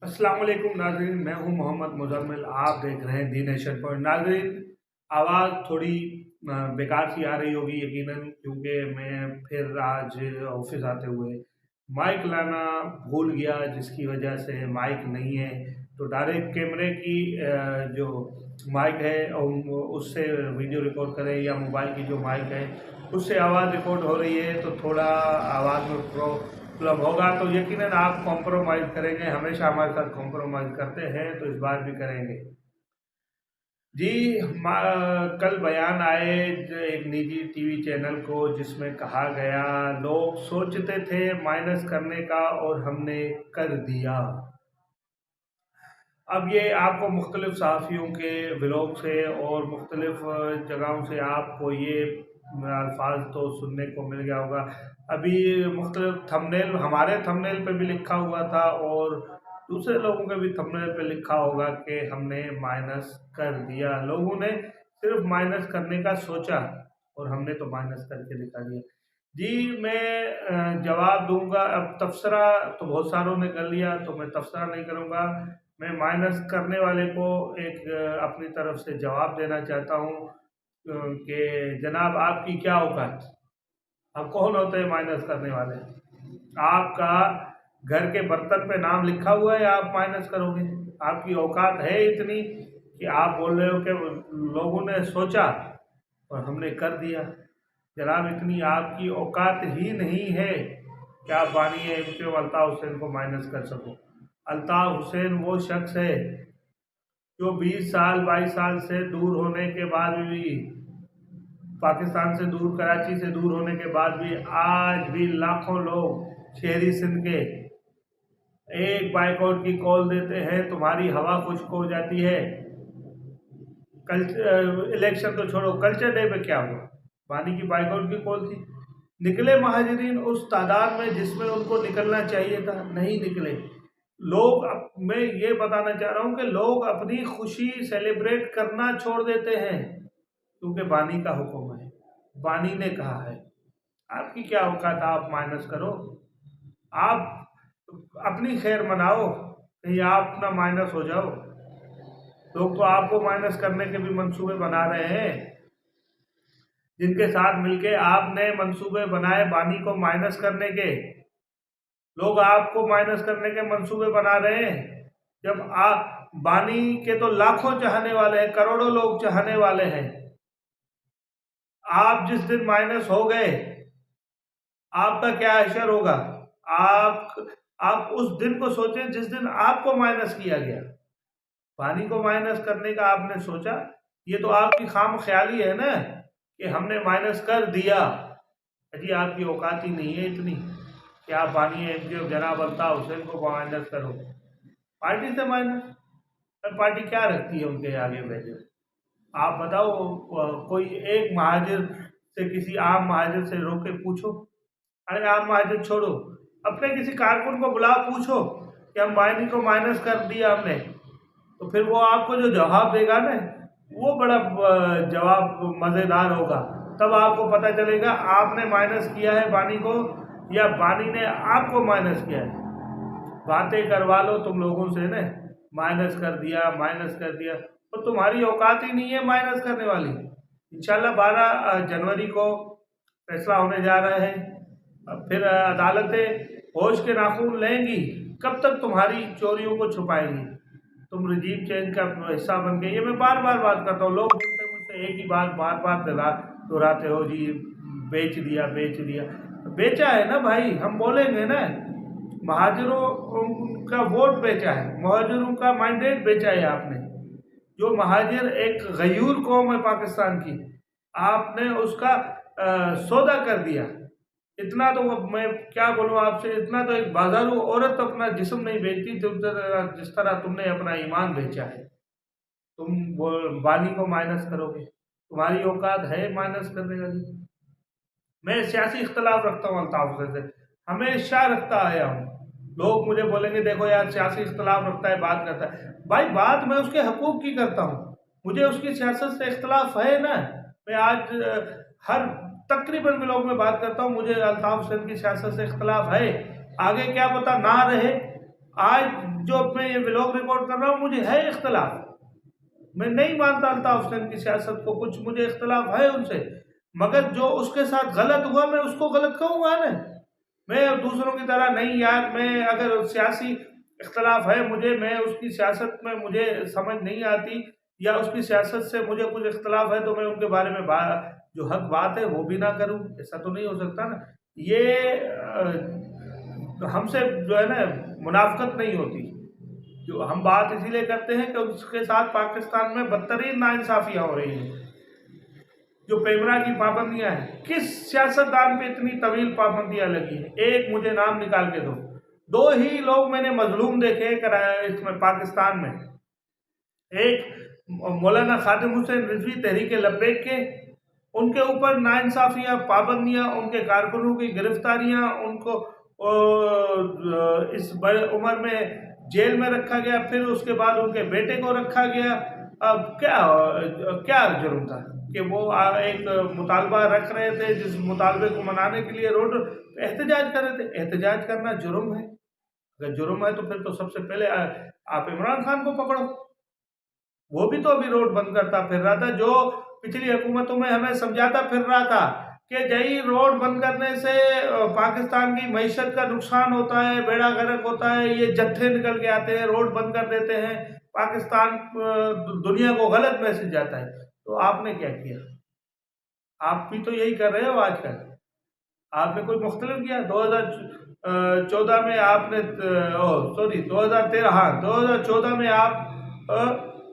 अस्सलाम वालेकुम नाज़रीन, मैं हूं मोहम्मद मुज़म्मिल। आप देख रहे हैं दी नेशन पॉइंट। नाज़रीन, आवाज़ थोड़ी बेकार सी आ रही होगी यकीनन, क्योंकि मैं फिर आज ऑफिस आते हुए माइक लाना भूल गया, जिसकी वजह से माइक नहीं है। तो डायरेक्ट कैमरे की जो माइक है उससे वीडियो रिकॉर्ड करें, या मोबाइल की जो माइक है उससे आवाज़ रिकॉर्ड हो रही है, तो थोड़ा आवाज़ में प्रॉब्लम होगा। तो यकीनन आप कॉम्प्रोमाइज़ करेंगे, हमेशा हमारे साथ कॉम्प्रोमाइज़ करते हैं, तो इस बार भी करेंगे। जी, कल बयान आए एक निजी टीवी चैनल को, जिसमें कहा गया लोग सोचते थे माइनस करने का और हमने कर दिया। अब ये आपको मुख्तलिफ सहाफ़ियों के व्लॉग से और मुख्तलिफ जगहों से आपको ये अल्फाज तो सुनने को मिल गया होगा। अभी मुख्तलिफ थंबनेल, हमारे थंबनेल पे भी लिखा हुआ था और दूसरे लोगों के भी थंबनेल पे लिखा होगा कि हमने माइनस कर दिया। लोगों ने सिर्फ माइनस करने का सोचा और हमने तो माइनस करके दिखा दिया। जी, मैं जवाब दूंगा। अब तबसरा तो बहुत सारों ने कर लिया, तो मैं तबसरा नहीं करूंगा। मैं माइनस करने वाले को एक अपनी तरफ से जवाब देना चाहता हूँ कि जनाब, आपकी क्या औकात? अब कौन होते हैं माइनस करने वाले? आपका घर के बर्तन पे नाम लिखा हुआ है, आप माइनस करोगे? आपकी औकात है इतनी कि आप बोल रहे हो कि लोगों ने सोचा और हमने कर दिया? जनाब, इतनी आपकी औकात ही नहीं है कि आप बानी एमके अल्ताफ़ हुसैन को माइनस कर सको। अल्ताफ़ हुसैन वो शख्स है जो 20 साल 22 साल से दूर होने के बाद भी, पाकिस्तान से दूर, कराची से दूर होने के बाद भी, आज भी लाखों लोग शहरी सिंध के एक बाइकआउट की कॉल देते हैं, तुम्हारी हवा खुश्क हो जाती है। इलेक्शन तो छोड़ो, कल्चर डे पे क्या हुआ? बानी की बाइकआउट की कॉल थी। निकले महाजरीन उस तादाद में जिसमें उनको निकलना चाहिए था? नहीं निकले लोग। अब मैं ये बताना चाह रहा हूँ कि लोग अपनी खुशी सेलिब्रेट करना छोड़ देते हैं, क्योंकि बानी का हुक्म है, बानी ने कहा है। आपकी क्या औकात? आप माइनस करो, आप अपनी खैर मनाओ, कहीं आप ना माइनस हो जाओ। लोग तो आपको माइनस करने के भी मंसूबे बना रहे हैं। जिनके साथ मिलके आपने मंसूबे बनाए बानी को माइनस करने के, लोग आपको माइनस करने के मंसूबे बना रहे हैं। जब आप बानी के तो लाखों चाहने वाले हैं, करोड़ों लोग चाहने वाले हैं। आप जिस दिन माइनस हो गए, आपका क्या असर होगा? आप आप उस दिन को सोचें जिस दिन आपको माइनस किया गया। पानी को माइनस करने का आपने सोचा, ये तो आपकी खाम ख्याली है ना कि हमने माइनस कर दिया। अजी, आपकी औकात ही नहीं है इतनी कि आप पानी एमपी जनाब अल्ताफ़ हुसैन को माइनस करो। पार्टी से माइनस? पार्टी क्या रखती है उनके आगे वैसे? आप बताओ। कोई एक महाजिर से, किसी आम महाजिर से रोक के पूछो। अरे आम महाजिर छोड़ो, अपने किसी कारकुन को बुलाओ, पूछो कि हम बाइनी को माइनस कर दिया हमने। तो फिर वो आपको जो जवाब देगा ना, वो बड़ा जवाब मज़ेदार होगा। तब आपको पता चलेगा आपने माइनस किया है बानी को या बानी ने आपको माइनस किया है। बातें करवा लो तुम लोगों से ना, माइनस कर दिया, माइनस कर दिया, तो तुम्हारी औकात ही नहीं है माइनस करने वाली। इंशाल्लाह 12 जनवरी को फैसला होने जा रहा है। अब फिर अदालतें होश के नाखून लेंगी। कब तक तुम्हारी चोरियों को छुपाएंगी? तुम रजीब चेंज का हिस्सा बन गए। ये मैं बार बार बात करता हूँ, लोग बोलते हैं मुझसे एक ही बात बार बार दोहराते हो जी, बेच दिया बेच दिया। बेचा है ना भाई, हम बोलेंगे ना। महाजिरों का वोट बेचा है, महाजिरों का मैंडेट बेचा है आपने। जो महाजिर एक गयूर कौम है पाकिस्तान की, आपने उसका सौदा कर दिया। इतना तो मैं क्या बोलूँ आपसे, इतना तो एक बाजारू औरत अपना जिस्म नहीं बेचती जिस तरह तुमने अपना ईमान बेचा है। तुम बानी को माइनस करोगे? तुम्हारी औकात है माइनस करने वाली? मैं सियासी इख्तलाफ रखता हूँ अल्ताफ हुसैन से, हमेशा रखता आया हूँ। लोग मुझे बोलेंगे देखो यार, सियासी इख्तलाफ रखता है, बात करता है। भाई, बात मैं उसके हकूक की करता हूँ, मुझे उसकी सियासत से इख्तलाफ है ना। मैं आज हर तकरीबन भी लोग में बात करता हूँ, मुझे अल्ताफ हुसैन की सियासत से इख्तलाफ है। आगे क्या पता ना रहे, आज जो मैं ये व्लॉग रिकॉर्ड कर रहा हूँ, मुझे है इख्तलाफ, मैं नहीं मानता अल्ताफ हुसैन की सियासत को, कुछ मुझे इख्तलाफ है उनसे, मगर जो उसके साथ गलत हुआ मैं उसको गलत कहूँगा ना। मैं दूसरों की तरह नहीं यार, मैं अगर सियासी इख्तलाफ है मुझे, मैं उसकी सियासत में मुझे समझ नहीं आती या उसकी सियासत से मुझे कुछ इख्तलाफ है तो मैं उनके बारे में जो हक बात है वो भी ना करूं, ऐसा तो नहीं हो सकता ना। ये हमसे जो है ना मुनाफकत नहीं होती। जो हम बात इसीलिए करते हैं कि उसके साथ पाकिस्तान में बदतरीन नाइंसाफियाँ हो रही हैं। जो पेमरा की पाबंदियां हैं, किस सियासतदान पे इतनी तवील पाबंदियां लगी है? एक मुझे नाम निकाल के दो। दो ही लोग मैंने मजलूम देखे इसमें पाकिस्तान में, एक मौलाना खादिम हुसैन रिजवी तहरीक लब्बैक के, उनके ऊपर नाइंसाफियां, पाबंदियां, उनके कारकुनों की गिरफ्तारियां, उनको इस बड़े उम्र में जेल में रखा गया, फिर उसके बाद उनके बेटे को रखा गया। अब क्या क्या जुर्म था कि वो एक मुतालबा रख रहे थे, जिस मुतालबे को मनाने के लिए रोड एहतजाज कर रहे थे। एहतजाज करना जुर्म है? अगर जुर्म है तो फिर तो सबसे पहले आप इमरान खान को पकड़ो, वो भी तो अभी रोड बंद करता फिर रहा था, जो पिछली हुकूमतों में हमें समझाता फिर रहा था कि जई रोड बंद करने से पाकिस्तान की मईशत का नुकसान होता है, बेड़ा गर्क होता है, ये जत्थे निकल के आते हैं, रोड बंद कर देते हैं, पाकिस्तान दुनिया को गलत मैसेज जाता है। तो आपने क्या किया? आप भी तो यही कर रहे हो आजकल। आपने कोई मुख्तलिफ किया? 2014 में आपने, सॉरी 2013, हाँ 2014 में आप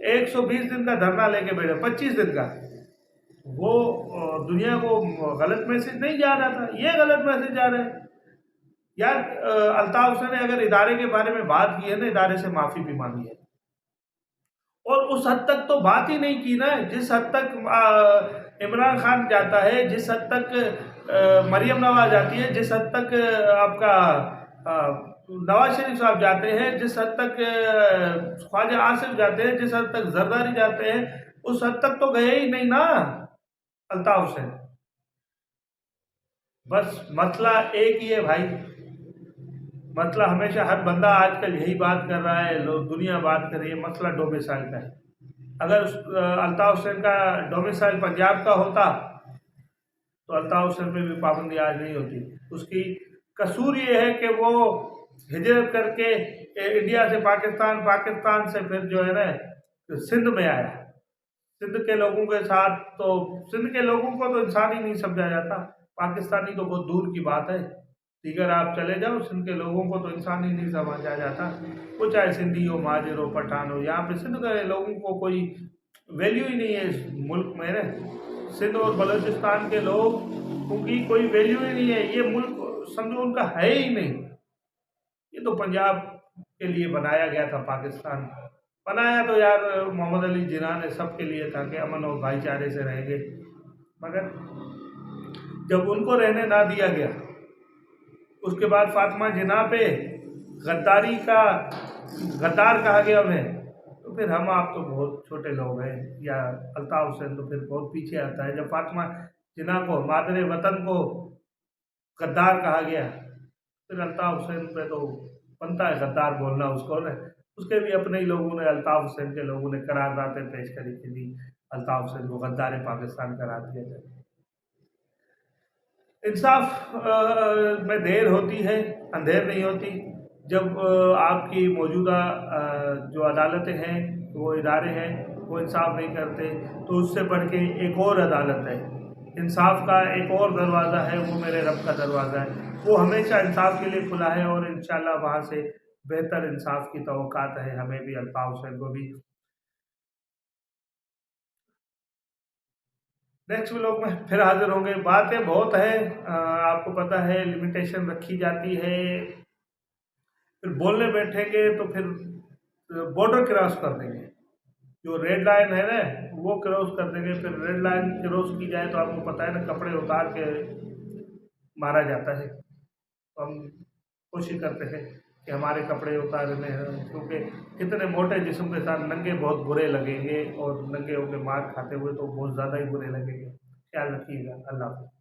120 दिन का धरना लेके बैठे, 25 दिन का। वो दुनिया को गलत मैसेज नहीं जा रहा था, ये गलत मैसेज जा रहा है यार। अल्ताफ हुसैन ने अगर इदारे के बारे में बात की है ना, इदारे से माफी भी मांगी है, और उस हद तक तो बात ही नहीं की ना जिस हद तक इमरान खान जाता है, जिस हद तक मरियम नवाज जाती है, जिस हद तक आपका नवाज शरीफ साहब जाते हैं, जिस हद तक ख्वाजा आसिफ जाते हैं, जिस हद तक जरदारी जाते हैं, उस हद तक तो गए ही नहीं ना अल्ताफ हुसैन। बस मसला एक ही है भाई, मसला हमेशा हर बंदा आजकल यही बात कर रहा है, लोग दुनिया बात कर रही है, मसला डोमिसाइल का है। अगर अल्ताफ हुसैन का डोमिसाइल पंजाब का होता तो अल्ताफ हुसैन पे भी पाबंदी आज नहीं होती। उसकी कसूर ये है कि वो हिजरत करके इंडिया से पाकिस्तान, पाकिस्तान से फिर जो है ना सिंध में आया। सिंध के लोगों के साथ, तो सिंध के लोगों को तो इंसान ही नहीं समझा जाता, पाकिस्तानी तो बहुत दूर की बात है। दीगर आप चले जाओ, सिंध के लोगों को तो इंसान ही नहीं समझा जाता, वो चाहे सिंधी हो, माजिर हो, पठान हो। यहाँ पे सिंध के लोगों को कोई वैल्यू ही नहीं है इस मुल्क में ना। सिंध और बलूचिस्तान के लोग, उनकी कोई वैल्यू ही नहीं है, ये मुल्क समझो उनका है ही नहीं। ये तो पंजाब के लिए बनाया गया था, पाकिस्तान बनाया तो यार मोहम्मद अली जिन्ना ने सबके लिए था कि अमन और भाईचारे से रहेंगे, मगर जब उनको रहने ना दिया गया, उसके बाद फातिमा जिन्ना पे गद्दारी का गद्दार कहा गया उन्हें, तो फिर हम आप तो बहुत छोटे लोग हैं, या अल्ताफ हुसैन तो फिर बहुत पीछे आता है। जब फातिमा जिन्ना को, मादरे वतन को गद्दार कहा गया, फिर अल्ताफ हुसैन पे तो बनता है गद्दार बोलना उसको ने। उसके भी अपने ही लोगों ने, अल्ताफ हुसैन के लोगों ने करारदातें पेश करी थी, अल्ताफ हुसैन को गद्दार पाकिस्तान करार दिया जाए। इंसाफ में देर होती है, अंधेर नहीं होती। जब आपकी मौजूदा जो अदालतें हैं, वो इदारे हैं, वो इंसाफ नहीं करते, तो उससे बढ़ के एक और अदालत है, इंसाफ का एक और दरवाज़ा है, वो मेरे रब का दरवाज़ा है। वो हमेशा इंसाफ के लिए खुला है, और इंशाल्लाह वहाँ से बेहतर इंसाफ की तवक्कात है हमें भी, अल्ताफ हुसैन को भी। नेक्स्ट व्लॉग में फिर हाजिर होंगे। बातें बहुत है, आपको पता है, लिमिटेशन रखी जाती है, फिर बोलने बैठेंगे तो फिर बॉर्डर क्रॉस कर देंगे, जो रेड लाइन है ना वो क्रॉस कर देंगे। फिर रेड लाइन क्रॉस की जाए तो आपको पता है ना, कपड़े उतार के मारा जाता है। तो हम कोशिश करते हैं कि हमारे कपड़े उतारने हैं, क्योंकि इतने मोटे जिस्म के साथ नंगे बहुत बुरे लगेंगे, और नंगे होकर मार खाते हुए तो बहुत ज़्यादा ही बुरे लगेंगे। ख्याल रखिएगा। अल्लाह हाफ़िज़।